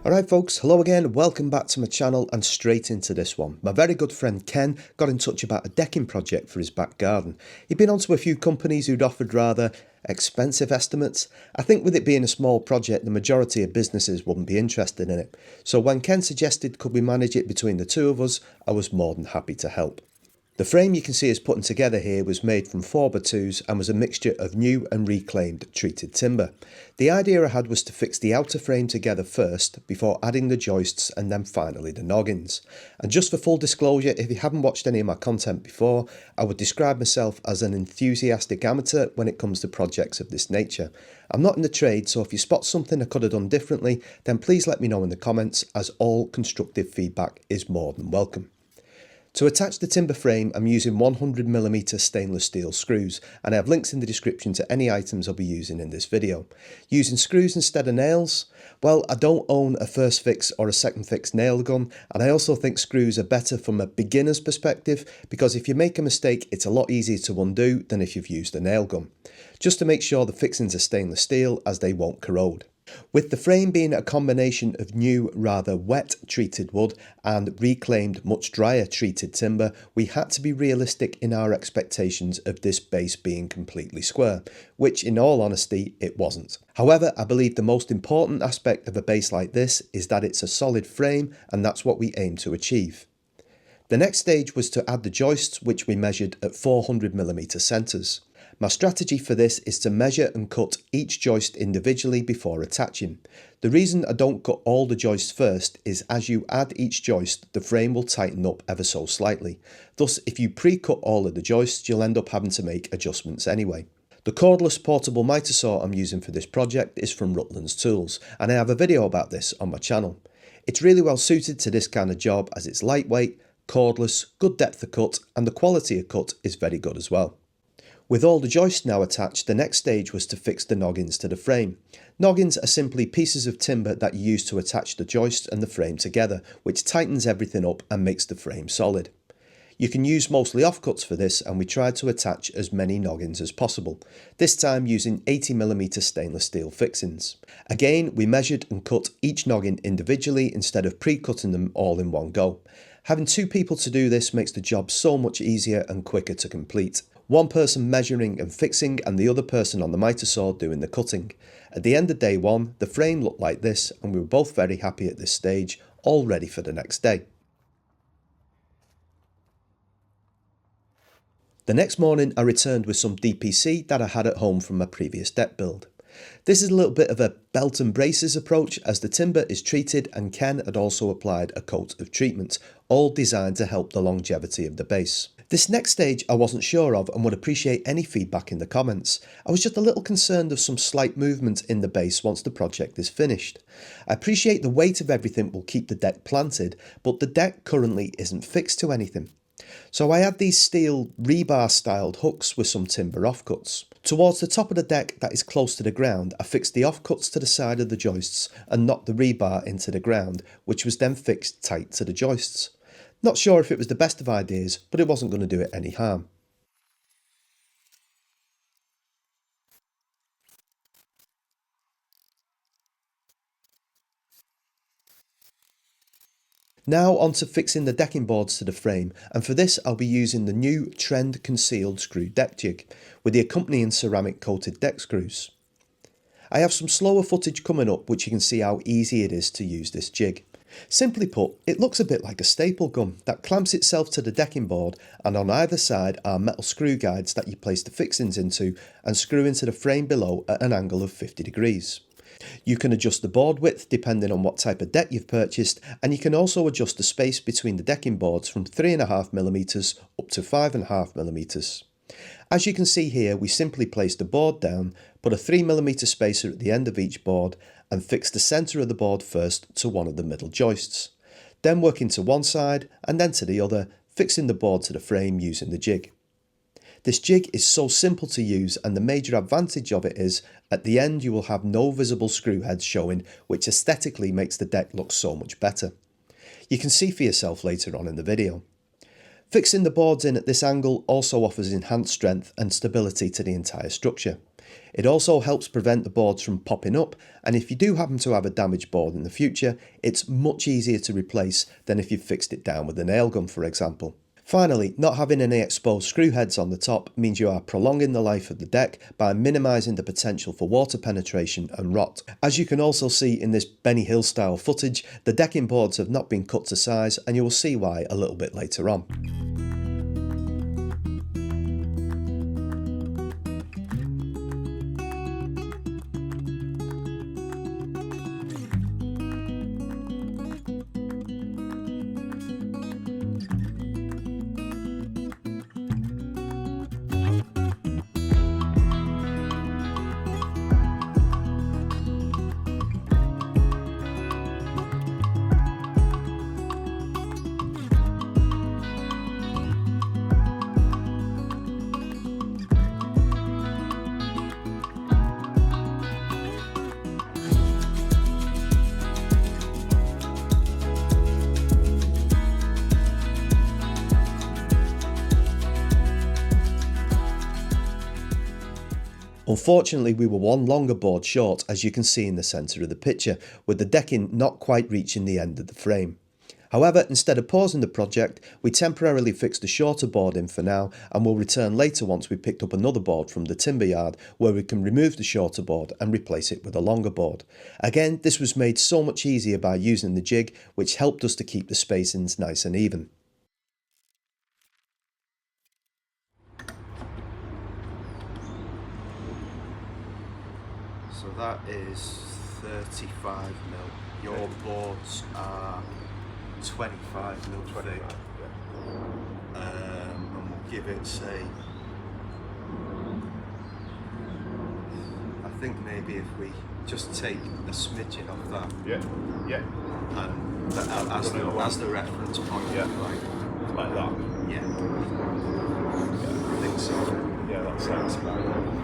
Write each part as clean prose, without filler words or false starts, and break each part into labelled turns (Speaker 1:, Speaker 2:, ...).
Speaker 1: Alright folks, hello again, welcome back to my channel and straight into this one. My very good friend Ken got in touch about a decking project for his back garden. He'd been onto a few companies who'd offered rather expensive estimates. I think with it being a small project, the majority of businesses wouldn't be interested in it. So when Ken suggested could we manage it between the two of us, I was more than happy to help. The frame you can see us putting together here was made from 4x2s and was a mixture of new and reclaimed treated timber. The idea I had was to fix the outer frame together first before adding the joists and then finally the noggins. And just for full disclosure, if you haven't watched any of my content before, I would describe myself as an enthusiastic amateur when it comes to projects of this nature. I'm not in the trade, so if you spot something I could have done differently, then please let me know in the comments, as all constructive feedback is more than welcome. To attach the timber frame, I'm using 100mm stainless steel screws, and I have links in the description to any items I'll be using in this video. Using screws instead of nails? Well, I don't own a first fix or a second fix nail gun, and I also think screws are better from a beginner's perspective, because if you make a mistake, it's a lot easier to undo than if you've used a nail gun. Just to make sure the fixings are stainless steel, as they won't corrode. With the frame being a combination of new, rather wet treated wood and reclaimed, much drier treated timber, we had to be realistic in our expectations of this base being completely square, which in all honesty it wasn't. However, I believe the most important aspect of a base like this is that it's a solid frame, and that's what we aim to achieve. The next stage was to add the joists, which we measured at 400mm centres. My strategy for this is to measure and cut each joist individually before attaching. The reason I don't cut all the joists first is as you add each joist, the frame will tighten up ever so slightly. Thus, if you pre-cut all of the joists, you'll end up having to make adjustments anyway. The cordless portable miter saw I'm using for this project is from Rutland's Tools, and I have a video about this on my channel. It's really well suited to this kind of job as it's lightweight, cordless, good depth of cut, and the quality of cut is very good as well. With all the joists now attached, the next stage was to fix the noggins to the frame. Noggins are simply pieces of timber that you use to attach the joist and the frame together, which tightens everything up and makes the frame solid. You can use mostly offcuts for this, and we tried to attach as many noggins as possible, this time using 80mm stainless steel fixings. Again, we measured and cut each noggin individually instead of pre-cutting them all in one go. Having two people to do this makes the job so much easier and quicker to complete. One person measuring and fixing and the other person on the miter saw doing the cutting. At the end of day one, the frame looked like this, and we were both very happy at this stage, all ready for the next day. The next morning I returned with some DPC that I had at home from my previous deck build. This is a little bit of a belt and braces approach, as the timber is treated and Ken had also applied a coat of treatment, all designed to help the longevity of the base. This next stage I wasn't sure of and would appreciate any feedback in the comments. I was just a little concerned of some slight movement in the base once the project is finished. I appreciate the weight of everything will keep the deck planted, but the deck currently isn't fixed to anything. So I had these steel rebar styled hooks with some timber offcuts. Towards the top of the deck that is close to the ground, I fixed the offcuts to the side of the joists and knocked the rebar into the ground, which was then fixed tight to the joists. Not sure if it was the best of ideas, but it wasn't going to do it any harm. Now on to fixing the decking boards to the frame, and for this I'll be using the new Trend Concealed Screw Deck Jig with the accompanying ceramic coated deck screws. I have some slower footage coming up which you can see how easy it is to use this jig. Simply put, it looks a bit like a staple gun that clamps itself to the decking board, and on either side are metal screw guides that you place the fixings into and screw into the frame below at an angle of 50 degrees. You can adjust the board width depending on what type of deck you've purchased, and you can also adjust the space between the decking boards from 3.5mm up to 5.5mm. As you can see here, we simply place the board down, put a 3mm spacer at the end of each board and fix the centre of the board first to one of the middle joists. Then working to one side and then to the other, fixing the board to the frame using the jig. This jig is so simple to use, and the major advantage of it is at the end you will have no visible screw heads showing, which aesthetically makes the deck look so much better. You can see for yourself later on in the video. Fixing the boards in at this angle also offers enhanced strength and stability to the entire structure. It also helps prevent the boards from popping up, and if you do happen to have a damaged board in the future, it's much easier to replace than if you've fixed it down with a nail gun, for example. Finally, not having any exposed screw heads on the top means you are prolonging the life of the deck by minimising the potential for water penetration and rot. As you can also see in this Benny Hill style footage, the decking boards have not been cut to size, and you will see why a little bit later on. Unfortunately, we were one longer board short, as you can see in the centre of the picture, with the decking not quite reaching the end of the frame. However, instead of pausing the project, we temporarily fixed a shorter board in for now, and will return later once we picked up another board from the timber yard, where we can remove the shorter board and replace it with a longer board. Again, this was made so much easier by using the jig, which helped us to keep the spacings nice and even. So that is 35mm. Your boards are 25mm thick. And we'll give it, say, I think maybe if we just take a smidgen off that.
Speaker 2: Yeah.
Speaker 1: And as the reference point.
Speaker 2: Yeah. Like that.
Speaker 1: Yeah. I think so.
Speaker 2: Yeah, that sounds about right.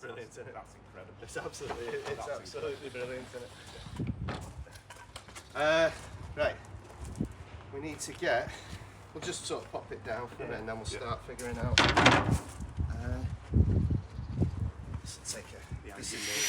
Speaker 1: Brilliant, isn't it?
Speaker 2: That's incredible.
Speaker 1: It's absolutely brilliant, isn't it? Right, we need to get, we'll just sort of pop it down for a minute and then we'll start figuring out. Let's take a piece of meat.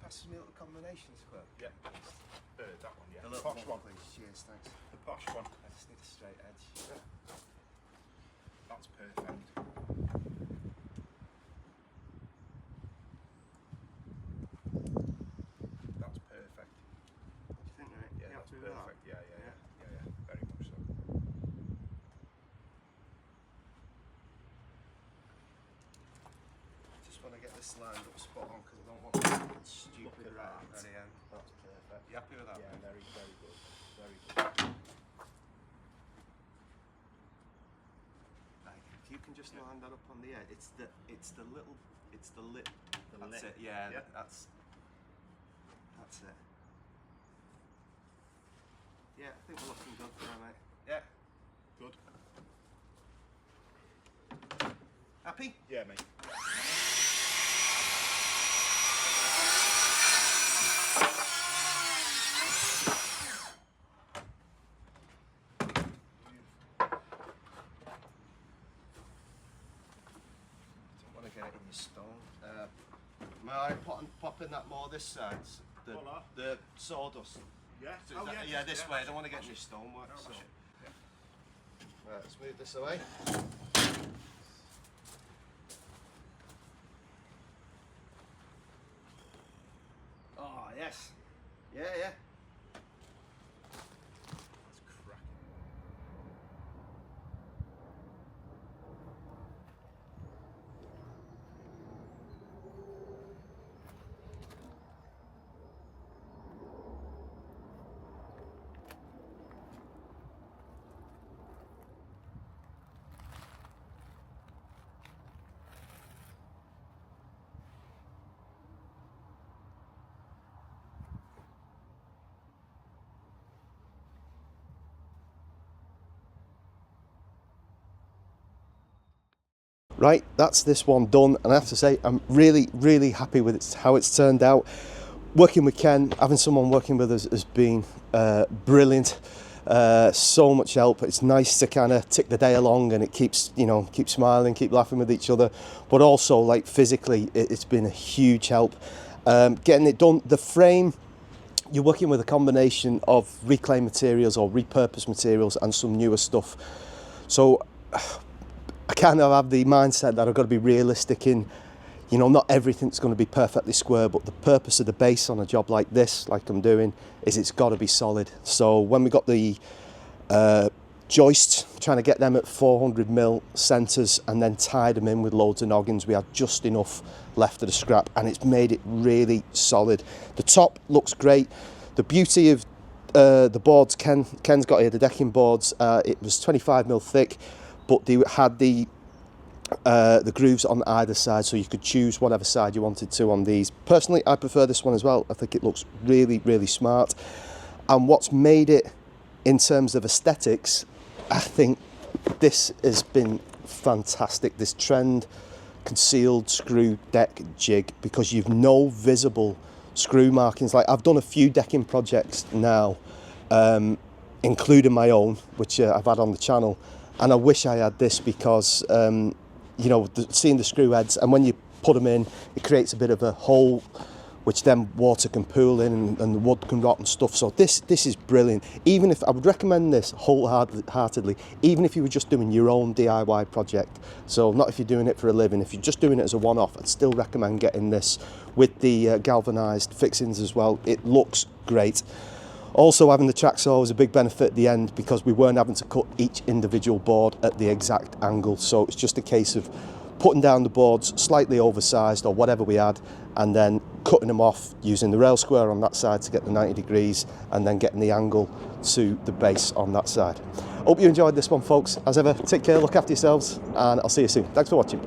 Speaker 1: Pass me a little combination square.
Speaker 2: Yeah. That one, yeah.
Speaker 1: The
Speaker 2: posh one,
Speaker 1: please. Cheers, thanks.
Speaker 2: The posh one.
Speaker 1: I just need a straight edge.
Speaker 2: Yeah. That's perfect. That's perfect.
Speaker 1: What do you think, right?
Speaker 2: Yeah, that's perfect.
Speaker 1: That?
Speaker 2: Yeah. Very much so.
Speaker 1: Just want to get this lined up spot on because I don't want to stupid right at the very end. That's perfect. You happy with that?
Speaker 2: Yeah, very good. Very good.
Speaker 1: Right, if you can just line that up on the edge, it's the lip. That's
Speaker 2: lip.
Speaker 1: it. Yeah,
Speaker 2: Yeah.
Speaker 1: that's it. Yeah, I think we're looking good there, mate.
Speaker 2: Yeah. Good.
Speaker 1: Happy?
Speaker 2: Yeah, mate.
Speaker 1: Get it in your stone. Am I popping that more this side? The sawdust.
Speaker 2: Yeah.
Speaker 1: So yeah, this way. I don't want to get any stonework. So. Right, let's move this away. yes. Yeah, yeah.
Speaker 2: That's cracking.
Speaker 1: Right, that's this one done, and I have to say I'm really happy with it, how it's turned out. Working with Ken, having someone working with us has been brilliant. So much help. It's nice to kind of tick the day along, and it keeps, you know, keep smiling, keep laughing with each other, but also like physically it's been a huge help getting it done. The frame, you're working with a combination of reclaimed materials or repurposed materials and some newer stuff, so I kind of have the mindset that I've got to be realistic in, you know, not everything's going to be perfectly square, but the purpose of the base on a job like this, like I'm doing, is it's got to be solid. So when we got the joists, trying to get them at 400mm centres and then tied them in with loads of noggins, we had just enough left of the scrap, and it's made it really solid. The top looks great. The beauty of the boards, Ken's got here, the decking boards, it was 25mm thick, but they had the grooves on either side, so you could choose whatever side you wanted to on these. Personally, I prefer this one as well. I think it looks really smart, and what's made it in terms of aesthetics, I think this has been fantastic, this trend concealed screw deck jig, because you've no visible screw markings. Like, I've done a few decking projects now, including my own, which I've had on the channel, and I wish I had this, because you know, seeing the screw heads, and when you put them in, it creates a bit of a hole which then water can pool in, and the wood can rot and stuff. So this is brilliant. Even if I would recommend this wholeheartedly, even if you were just doing your own DIY project, so not if you're doing it for a living, if you're just doing it as a one-off, I'd still recommend getting this with the galvanized fixings as well. It looks great. Also, having the track saw was a big benefit at the end, because we weren't having to cut each individual board at the exact angle. So it's just a case of putting down the boards slightly oversized or whatever we had, and then cutting them off using the rail square on that side to get the 90 degrees, and then getting the angle to the base on that side. Hope you enjoyed this one, folks. As ever, take care, look after yourselves, and I'll see you soon. Thanks for watching.